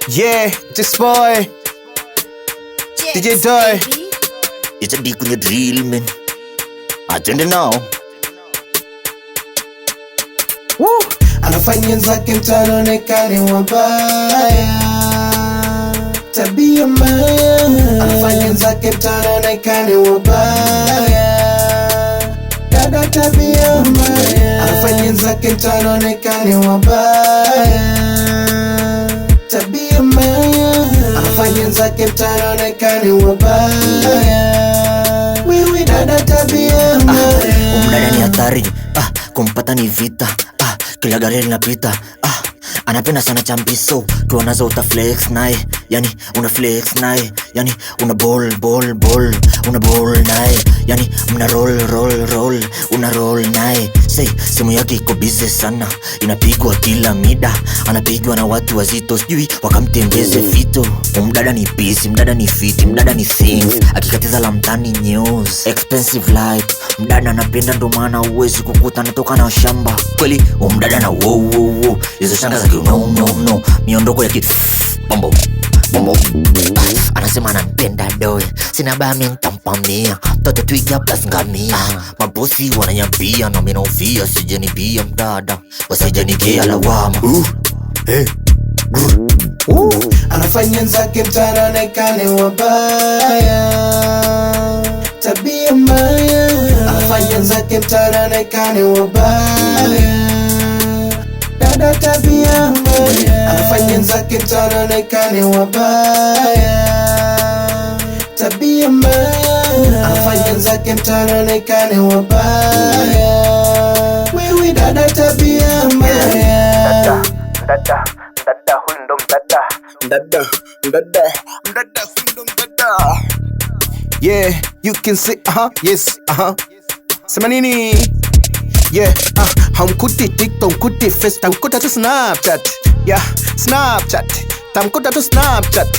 Yeah, Jix Boy, DJ Doy. It's a dick on your drill, man. Atende now. Woo! Anafanya zake mtaonekane wabaya, tabia mbaya. Anafanya zake mtaonekane wabaya, dada tabia mbaya. Anafanya zake mtaonekane wabaya, tabia mbaya. Anafanya zake mtaonekane wabaya, wewe dada tabia mbaya. Umdada ni hatari, kumpata ni vita, kila gari linapita. Anapenda sana chambiso, tuonazo uta flex nae. Yani una flex nae, yani una ball una ball nae. Yani mna roll una roll nae. Say, simu yake iko busy sana, inapigwa kila mida. Anapigwa na watu wazito, sijui wakamtembeze fito. Umdada ni busy, mdada ni fit, mdada ni things. Akikatiza la mtani news, expensive life. Mdada anapenda ndo maana uwezi kukuta natoka na shamba. Kweli umdada na wow, hizo shanga za no, miondoko ya bombo. Anasema ananipenda doe, sina baya mimi nitampamia. Toto twiga plus ngamia, mabosi wananyambia na mimi naufia. Sijanibia mdada, wasijanikea lawama. Anafanya zake mtaonekane wabaya, tabia mbaya. Anafanya zake mtaonekane wabaya, dada tabia mbaya. Anafanya zake mtaonekane wabaya, tabia mbaya. Anafanya zake mtaonekane wabaya, wewe dada tabia mbaya. Mdada huyu ndo mdada. Mdada huyu ndo mdada. Yeah, you can see, yes, sema nini? Yeah, hamkuti TikTok, hamkuti Facebook, hamkuta tu Snapchat. Yeah, Snapchat, tamkuta tu Snapchat.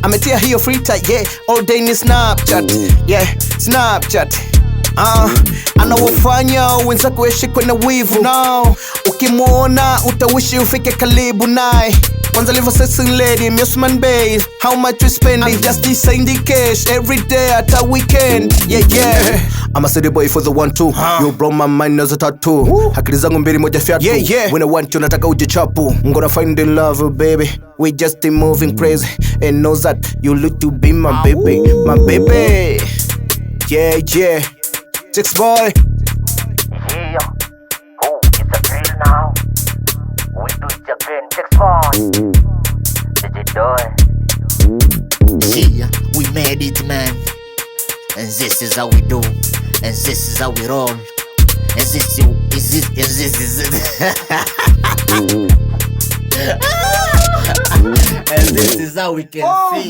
Ametia hiyo free time, yeah, all day ni Snapchat. Yeah, Snapchat. Anawafanya wenzako kuishi kwenye wivu. Now, ukimuona utawishi ufike karibu naye. Kwanza live a sexy lady, Musman Bays. How much you spending? Just design the cash every day at a weekend. Yeah. I'm a city boy for the 1-2. You blow my mind as a tattoo. Akili zangu mbili moja fiatu. Yeah. When I want you nataka uje chapu. I'm gonna find the love, baby. We just moving crazy and know that you look to be my baby, my baby. Yeah. Jix Boy. Yeah. Oh, it's a drill now. We do it again, Jix Boy. DJ Doy. Yeah, we made it, man. And this is how we do. And this is how we roll. And this is and this is how we can see.